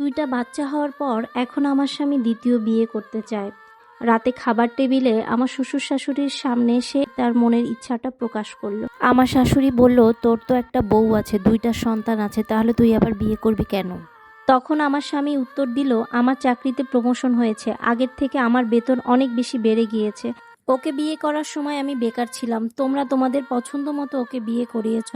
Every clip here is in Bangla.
2টা বাচ্চা হওয়ার পর এখন আমার স্বামী দ্বিতীয় বিয়ে করতে চায়। রাতে খাবার টেবিলে আমার শ্বশুর শাশুড়ির সামনে সে তার মনের ইচ্ছাটা প্রকাশ করলো। আমার শাশুড়ি বলল, তোর তো একটা বউ আছে, 2টা সন্তান আছে, তাহলে তুই আবার বিয়ে করবি কেন? তখন আমার স্বামী উত্তর দিল, আমার চাকরিতে প্রমোশন হয়েছে, আগের থেকে আমার বেতন অনেক বেশি বেড়ে গিয়েছে। ওকে বিয়ে করার সময় আমি বেকার ছিলাম, তোমরা তোমাদের পছন্দ মতো ওকে বিয়ে করিয়েছ।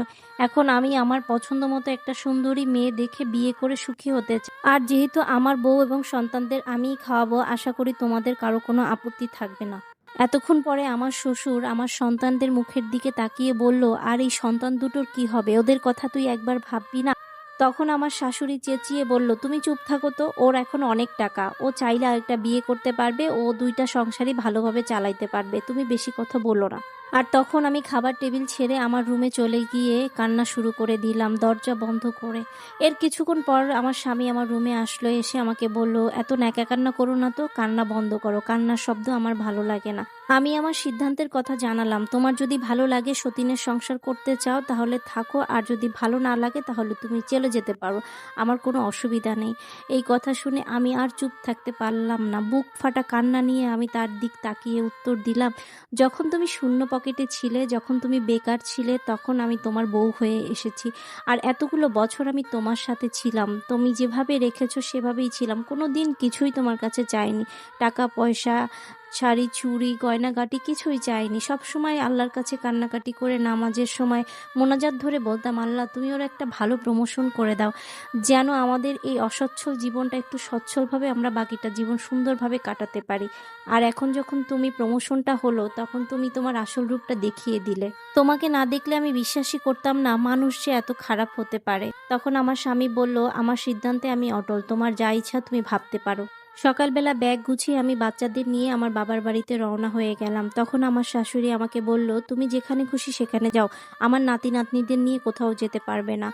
এখন আমি আমার পছন্দ মতো একটা সুন্দরী মেয়ে দেখে বিয়ে করে সুখী হতে চাই। আর যেহেতু আমার বউ এবং সন্তানদের আমিই খাওয়াবো, আশা করি তোমাদের কারো কোনো আপত্তি থাকবে না। এতক্ষণ পরে আমার শ্বশুর আমার সন্তানদের মুখের দিকে তাকিয়ে বলল, আর এই সন্তান দুটোর কি হবে? ওদের কথা তুই একবার ভাববি না? তখন আমার শাশুড়ি চেঁচিয়ে বলল, তুমি চুপ থাকো তো, ওর এখন অনেক টাকা, ও চাইলে আরেকটা বিয়ে করতে পারবে, ও 2টা সংসারই ভালোভাবে চালাইতে পারবে, তুমি বেশি কথা বলো না। আর তখন আমি খাবার টেবিল ছেড়ে আমার রুমে চলে গিয়ে কান্না শুরু করে দিলাম, দরজা বন্ধ করে। এর কিছুক্ষণ পর আমার স্বামী আমার রুমে আসলো, এসে আমাকে বলল, এত ন্যাকা কান্না করো না তো, কান্না বন্ধ করো, কান্নার শব্দ আমার ভালো লাগে না। আমি আমার সিদ্ধান্তের কথা জানালাম, তোমার যদি ভালো লাগে সতীনের সংসার করতে চাও তাহলে থাকো, আর যদি ভালো না লাগে তাহলে তুমি চলে যেতে পারো, আমার কোনো অসুবিধা নেই। এই কথা শুনে আমি আর চুপ থাকতে পারলাম না, বুক ফাটা কান্না নিয়ে আমি তার দিক তাকিয়ে উত্তর দিলাম, যখন তুমি শূন্য পকেটে ছিলে, যখন তুমি বেকার ছিলে, তখন আমি তোমার বউ হয়ে এসেছি। আর এতগুলো বছর আমি তোমার সাথে ছিলাম, তুমি যেভাবে রেখেছো সেভাবেই ছিলাম, কোনো দিন কিছুই তোমার কাছে চাইনি, টাকা পয়সা, শাড়ি, চুড়ি, গয়নাগাটি কিছুই চাইনি। সবসময় আল্লাহর কাছে কান্নাকাটি করে নামাজের সময় মোনাজাত ধরে বলতাম, আল্লাহ তুমি ওর একটা ভালো প্রমোশন করে দাও, যেন আমাদের এই অসচ্ছল জীবনটা একটু সচ্ছলভাবে আমরা বাকিটা জীবন সুন্দরভাবে কাটাতে পারি। আর এখন যখন তুমি প্রমোশনটা হলো, তখন তুমি তোমার আসল রূপটা দেখিয়ে দিলে। তোমাকে না দেখলে আমি বিশ্বাসই করতাম না মানুষ যে এত খারাপ হতে পারে। তখন আমার স্বামী বলল, আমার সিদ্ধান্তে আমি অটল, তোমার যা ইচ্ছা তুমি ভাবতে পারো। সকালবেলা ব্যাগ গুছিয়ে আমি বাচ্চাদের নিয়ে আমার বাবার বাড়িতে রওনা হয়ে গেলাম। তখন আমার শাশুড়ি আমাকে বলল, তুমি যেখানে খুশি সেখানে যাও, আমার নাতি নাতনিদের নিয়ে কোথাও যেতে পারবে না।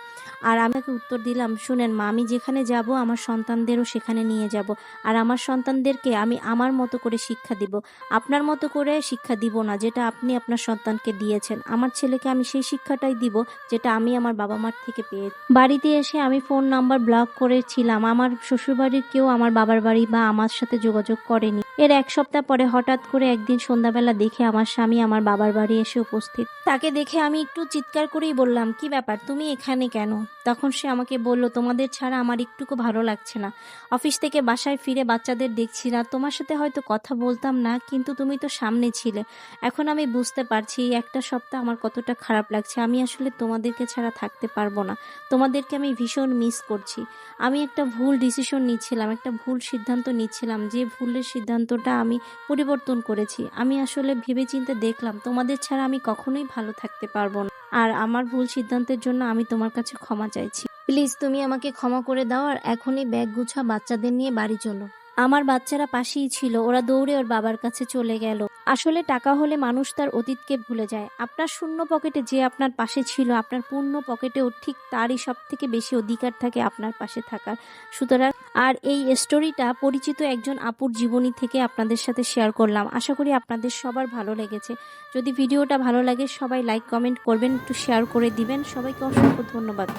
আর আমাকে উত্তর দিলাম, শুনেন মা, আমি যেখানে যাব আমার সন্তানদেরও সেখানে নিয়ে যাব, আর আমার সন্তানদেরকে আমি আমার মতো করে শিক্ষা দিব, আপনার মতো করে শিক্ষা দিব না যেটা আপনি আপনার সন্তানকে দিয়েছেন। আমার ছেলেকে আমি সেই শিক্ষাটাই দিব যেটা আমি আমার বাবা মার থেকে পেয়েছি। বাড়িতে এসে আমি ফোন নাম্বার ব্লক করেছিলাম, আমার শ্বশুরবাড়ির কেউ আমার বাবার বাড়ি বা আমার সাথে যোগাযোগ করেনি। এর 1 সপ্তাহ পরে হঠাৎ করে একদিন সন্ধ্যাবেলা দেখে আমার স্বামী আমার বাবার বাড়ি এসে উপস্থিত। তাকে দেখে আমি একটু চিৎকার করেই বললাম, কি ব্যাপার, তুমি এখানে কেন? তখন সে আমাকে বলল, তোমাদের ছাড়া আমার একটুকু ভালো লাগছে না, অফিস থেকে বাসায় ফিরে বাচ্চাদের দেখছি না, তোমার সাথে হয়তো কথা বলতাম না, কিন্তু তুমি তো সামনে ছিলে। এখন আমি বুঝতে পারছি এই 1 সপ্তাহ আমার কতটা খারাপ লাগছে, আমি আসলে তোমাদেরকে ছাড়া থাকতে পারবো না, তোমাদেরকে আমি ভীষণ মিস করছি। আমি একটা ভুল ডিসিশন নিচ্ছিলাম, একটা ভুল সিদ্ধান্ত নিচ্ছিলাম, যে ভুলের সিদ্ধান্তটা আমি পরিবর্তন করেছি। আমি আসলে ভেবেচিন্তে দেখলাম তোমাদের ছাড়া আমি কখনোই ভালো থাকতে পারবো না, আর আমার ভুল সিদ্ধান্তের জন্য আমি তোমার কাছে ক্ষমা চাইছি। প্লিজ তুমি আমাকে ক্ষমা করে দাও, আর এখনই ব্যাগ গুছা বাচ্চাদের নিয়ে বাড়ি চলো। আমার বাচ্চারা পাশেই ছিল, ওরা দৌড়ে ওর বাবার কাছে চলে গেল। আসলে টাকা হলে মানুষ তার অতীতকে ভুলে যায়। আপনার শূন্য পকেটে যে আপনার পাশে ছিল, আপনার পূর্ণ পকেটেও ঠিক তারই সব থেকে বেশি অধিকার থাকে আপনার পাশে থাকার। সুতরাং আর এই স্টোরিটা পরিচিত একজন আপুর জীবনী থেকে আপনাদের সাথে শেয়ার করলাম। আশা করি আপনাদের সবার ভালো লেগেছে। যদি ভিডিওটা ভালো লাগে সবাই লাইক কমেন্ট করবেন, একটু শেয়ার করে দিবেন। সবাইকে অসংখ্য ধন্যবাদ।